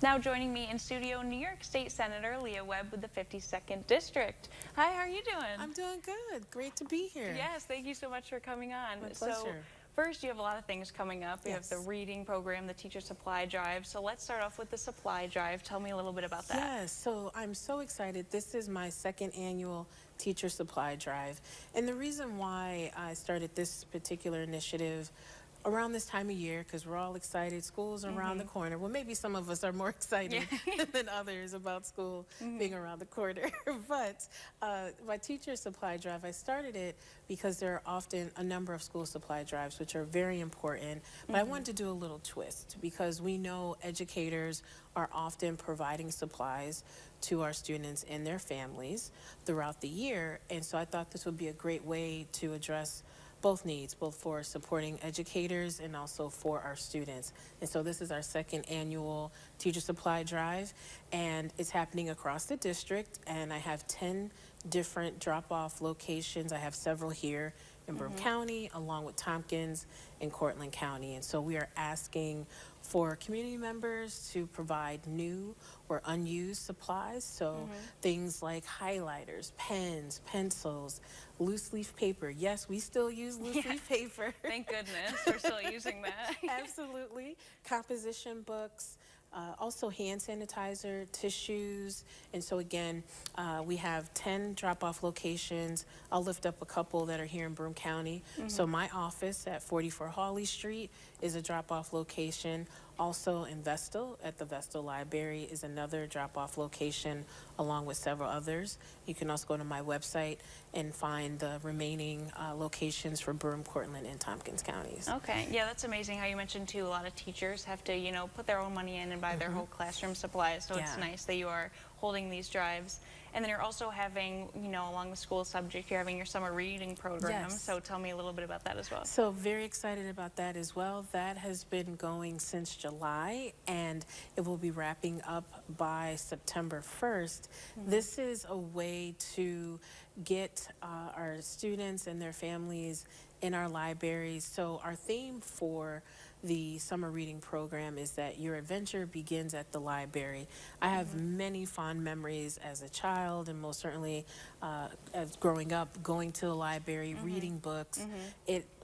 Now joining me in studio, New York State Senator Lea Webb with the 52nd District. Hi, how are you doing? I'm doing good. Great to be here. Yes, thank you so much for coming on. My So pleasure. first, you have a lot of things coming up. You have the Yes. reading program, the teacher supply drive. So let's start off with the supply drive. Tell me a little bit about that. Yes, so I'm so excited. This is my second annual teacher supply drive. And the reason why I started this particular initiative around this time of year, because we're all excited, school's around the corner. Well, maybe some of us are more excited Yeah. than others about school being around the corner. But my teacher supply drive, I started it because there are often a number of school supply drives, which are very important. But I wanted to do a little twist because we know educators are often providing supplies to our students and their families throughout the year. And so I thought this would be a great way to address both needs, both for supporting educators and also for our students. And so this is our second annual teacher supply drive, and it's happening across the district. And I have 10 different drop-off locations. I have several here in Broome County, along with Tompkins and Cortland County. And so we are asking for community members to provide new or unused supplies. So things like highlighters, pens, pencils, loose leaf paper. Yes, we still use loose leaf paper. Thank goodness we're still using that. Absolutely. Composition books, also hand sanitizer, tissues. And so again, we have 10 drop-off locations. I'll lift up a couple that are here in Broome County. So my office at 44 Hawley Street is a drop-off location. Also in Vestal, at the Vestal Library, is another drop-off location, along with several others. You can also go to my website and find the remaining locations for Broome, Cortland, and Tompkins counties. Okay, yeah, that's amazing how you mentioned too, a lot of teachers have to, put their own money in and buy their whole classroom supplies. So it's Yeah. nice that you are holding these drives. And then you're also having, along the school subject, you're having your summer reading program. Yes. So tell me a little bit about that as well. So very excited about that as well. That has been going since July, and it will be wrapping up by September 1st. This is a way to get our students and their families in our libraries. So our theme for the summer reading program is that your adventure begins at the library. I have many fond memories as a child, and most certainly as growing up, going to the library, reading books.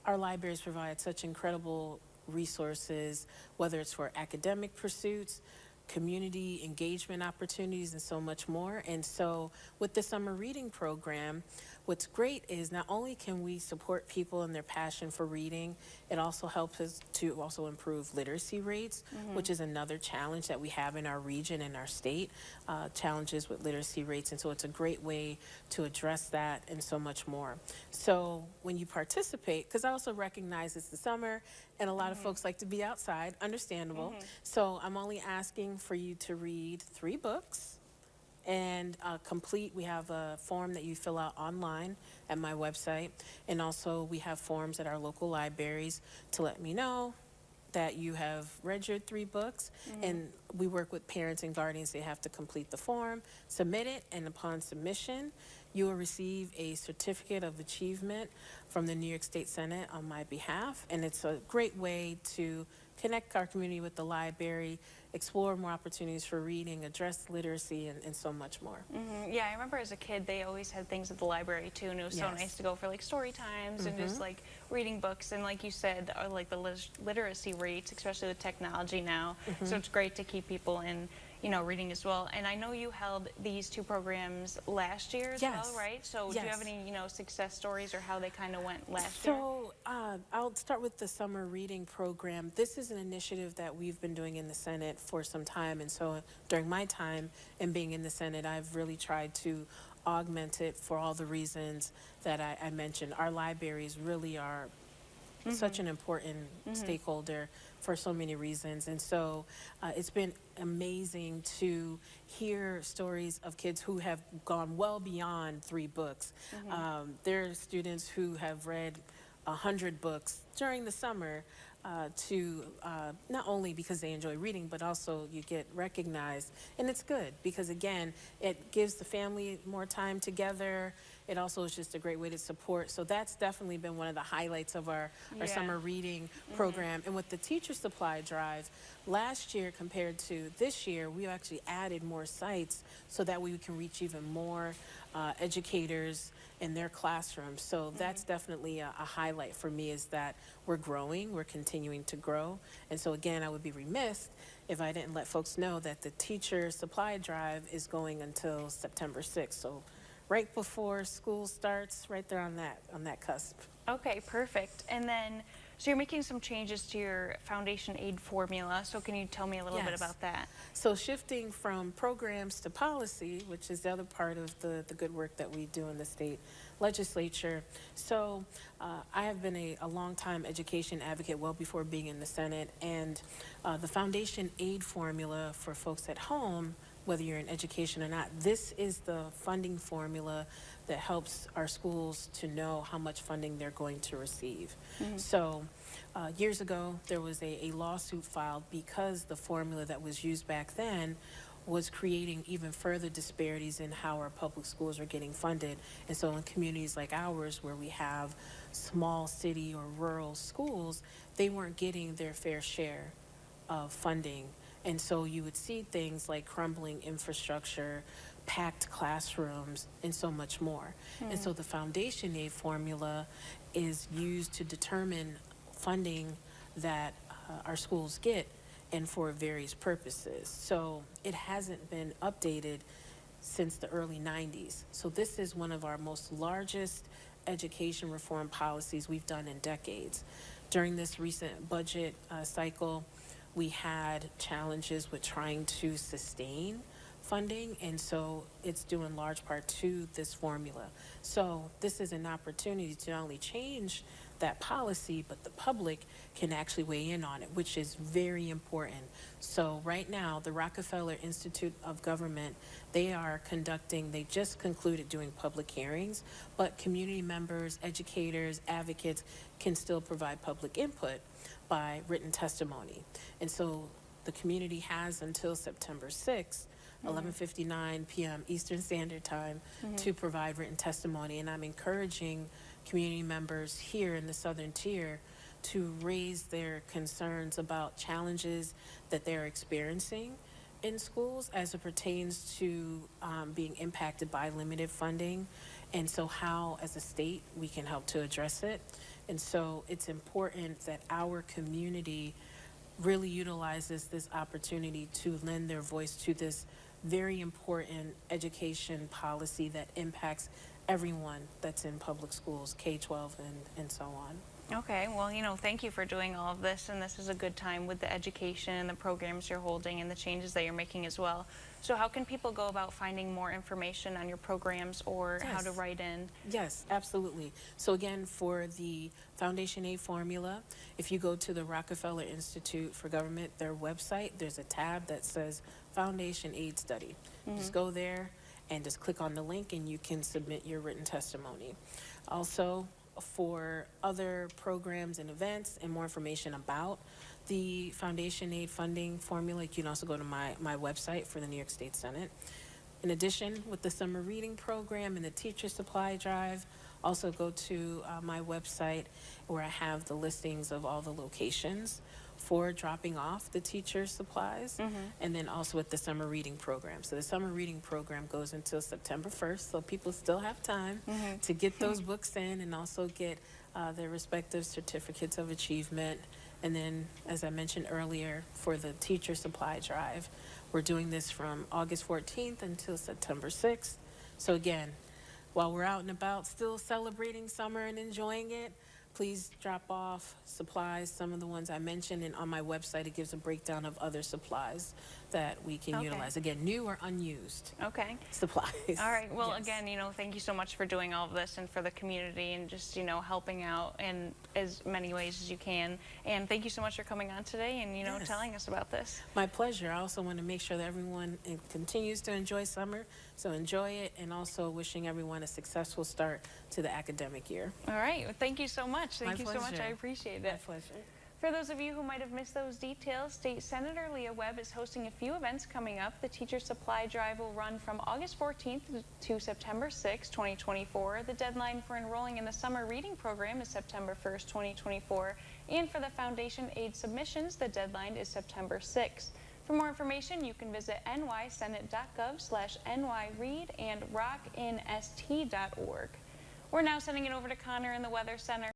Our libraries provide such incredible resources, whether it's for academic pursuits, community engagement opportunities, and so much more. And so with the summer reading program, what's great is not only can we support people in their passion for reading, it also helps us to also improve literacy rates, which is another challenge that we have in our region and our state, challenges with literacy rates. And so it's a great way to address that and so much more. So when you participate, because I also recognize it's the summer and a lot of folks like to be outside, understandable. So I'm only asking for you to read 3 books and we have a form that you fill out online at my website. And also we have forms at our local libraries to let me know that you have read your 3 books. And we work with parents and guardians. They have to complete the form, submit it, and upon submission, you will receive a certificate of achievement from the New York State Senate on my behalf. And it's a great way to connect our community with the library, explore more opportunities for reading, address literacy, and so much more. Yeah, I remember as a kid, they always had things at the library too, and it was so Yes. nice to go for like story times and just like reading books. And like you said, like the literacy rates, especially with technology now. So it's great to keep people in, reading as well. And I know you held these 2 programs last year as Yes. well, right? So do you have Yes. any, success stories or how they kind of went last year? So I'll start with the summer reading program. This is an initiative that we've been doing in the Senate for some time. And so during my time and being in the Senate, I've really tried to augment it for all the reasons that I mentioned. Our libraries really are such an important stakeholder for so many reasons. And so it's been amazing to hear stories of kids who have gone well beyond 3 books. There are students who have read 100 books during the summer to not only because they enjoy reading, but also you get recognized. And it's good because, again, it gives the family more time together. it also is just a great way to support. So that's definitely been one of the highlights of our Yeah. summer reading program. And with the teacher supply drive, last year compared to this year, we actually added more sites so that we can reach even more educators in their classrooms. So that's definitely a highlight for me, is that we're growing, we're continuing to grow. And so again, I would be remiss if I didn't let folks know that the teacher supply drive is going until September 6th. So right before school starts, right there on that cusp. Okay, perfect. And then, so you're making some changes to your foundation aid formula. So can you tell me a little bit Yes. about that? So shifting from programs to policy, which is the other part of the good work that we do in the state legislature. So I have been a longtime education advocate well before being in the Senate, and the foundation aid formula for folks at home, whether you're in education or not, this is the funding formula that helps our schools to know how much funding they're going to receive. So years ago, there was a lawsuit filed because the formula that was used back then was creating even further disparities in how our public schools are getting funded. And so in communities like ours, where we have small city or rural schools, they weren't getting their fair share of funding. And so you would see things like crumbling infrastructure, packed classrooms, and so much more. And so the foundation aid formula is used to determine funding that our schools get, and for various purposes. So it hasn't been updated since the early 90s. So this is one of our most largest education reform policies we've done in decades. During this recent budget cycle, we had challenges with trying to sustain funding, and so it's due in large part to this formula. So this is an opportunity to not only change that policy, but the public can actually weigh in on it, which is very important. So right now, the Rockefeller Institute of Government, they just concluded doing public hearings, but community members, educators, advocates can still provide public input by written testimony. And so the community has until September 6th, 11:59 p.m. Eastern Standard Time, to provide written testimony. And I'm encouraging community members here in the Southern Tier to raise their concerns about challenges that they're experiencing in schools as it pertains to being impacted by limited funding, and so how, as a state, we can help to address it. And so it's important that our community really utilizes this opportunity to lend their voice to this very important education policy that impacts everyone that's in public schools, K-12 and so on. Okay, well, thank you for doing all of this, and this is a good time with the education and the programs you're holding and the changes that you're making as well. So how can people go about finding more information on your programs or how to write in? Yes, absolutely. So again, for the Foundation Aid formula, if you go to the Rockefeller Institute for Government, their website, there's a tab that says Foundation Aid Study. Just go there and just click on the link and you can submit your written testimony. Also, for other programs and events and more information about the Foundation Aid funding formula, you can also go to my website for the New York State Senate. In addition, with the summer reading program and the teacher supply drive, also go to my website where I have the listings of all the locations for dropping off the teacher supplies, and then also with the summer reading program. So the summer reading program goes until September 1st, so people still have time to get those books in and also get their respective certificates of achievement. And then, as I mentioned earlier, for the teacher supply drive, we're doing this from August 14th until September 6th. So again, while we're out and about still celebrating summer and enjoying it, please drop off supplies, some of the ones I mentioned, and on my website it gives a breakdown of other supplies that we can utilize. Again, new or unused supplies. All right. Well, Yes. again, thank you so much for doing all of this and for the community and just, helping out in as many ways as you can. And thank you so much for coming on today and, Yes. telling us about this. My pleasure. I also want to make sure that everyone continues to enjoy summer, so enjoy it, and also wishing everyone a successful start to the academic year. All right. Well, thank you so much. Thank My you so much. pleasure. I appreciate My it. pleasure. For those of you who might have missed those details, State Senator Lea Webb is hosting a few events coming up. The Teacher Supply Drive will run from August 14th to September 6, 2024. The deadline for enrolling in the summer reading program is September 1st, 2024. And for the foundation aid submissions, the deadline is September 6th. For more information, you can visit nysenate.gov/nyread and rockinst.org. We're now sending it over to Connor in the Weather Center.